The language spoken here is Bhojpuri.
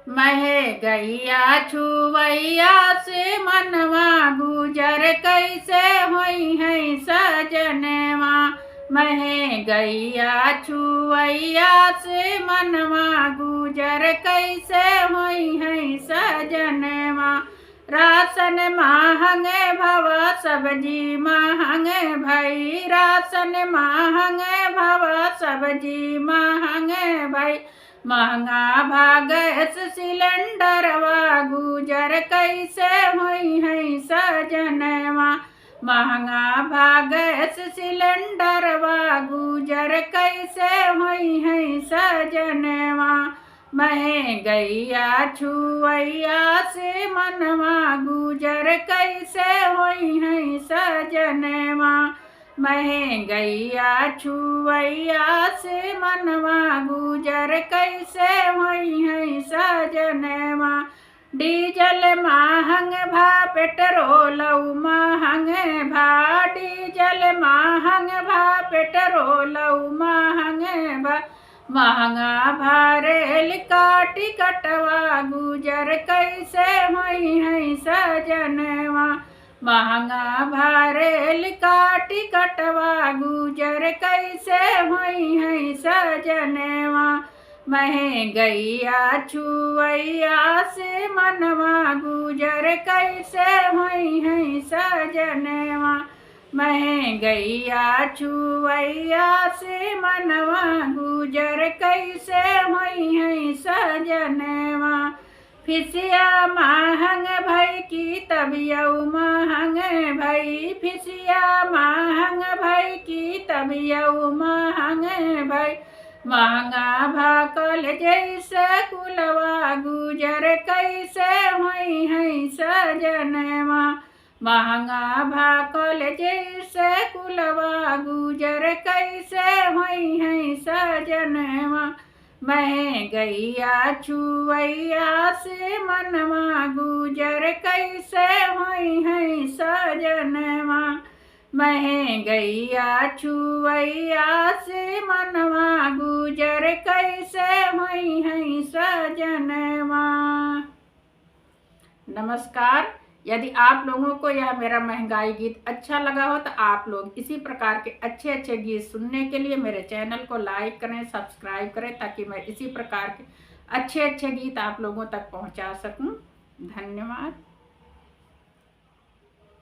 मह गैया छुवैया से मनवा गुजर कैसे होई है सजनवा। मह गैया छुवैया से मनवा गुजर कैसे होई है सजनवा। राशन महंगे भव सब्जी महंगे भई, राशन महंगे भव सब्जी महंगे भई। महंगा भागस सिलेंडरवा गुजर कैसे होई है सजनवा। महंगा भागस सिलेंडरवा गुजर कैसे होई है सजनवा। मह गैया छुवैया से मनवा गुजर कैसे होई है सजनवा। मह गैया छुवैया से मनवा गुजर कैसे होई है सजनवा। डीजल महंग भा पेट्रोल महंग भा, डीजल महंग भा पेट्रोल महंग भा। महंगा भा रेल का टिकटवा गुजर कैसे होई है सजनवा। महंगा भा रेल का टिकटवा गुजर कैसे होई है सजनवा। मह गैया छुवैया से मनवा गुजर कैसे होई है सजनवा। मह गैया छुवैया से मनवा गुजर कैसे होई है सजनवा। फिसिया महंग भई की तबियऊ महंग भई, फिसिया महंग भई की तबियऊ महंग भई। महंगा भाकल जैसे कुलवा गुजर कैसे होई है सजनवा। महंगा भाकल जैसे कुलवा गुजर कैसे होई है सजनवा। मह गैया छुवैया से मनवा गुजर कैसे होई है सजनवा। मह गैया छुवैया से मनवा गुजर कैसे होई है सजनवा। नमस्कार। यदि आप लोगों को यह मेरा महंगाई गीत अच्छा लगा हो तो आप लोग इसी प्रकार के अच्छे अच्छे गीत सुनने के लिए मेरे चैनल को लाइक करें, सब्सक्राइब करें, ताकि मैं इसी प्रकार के अच्छे अच्छे गीत आप लोगों तक पहुंचा सकूं। धन्यवाद।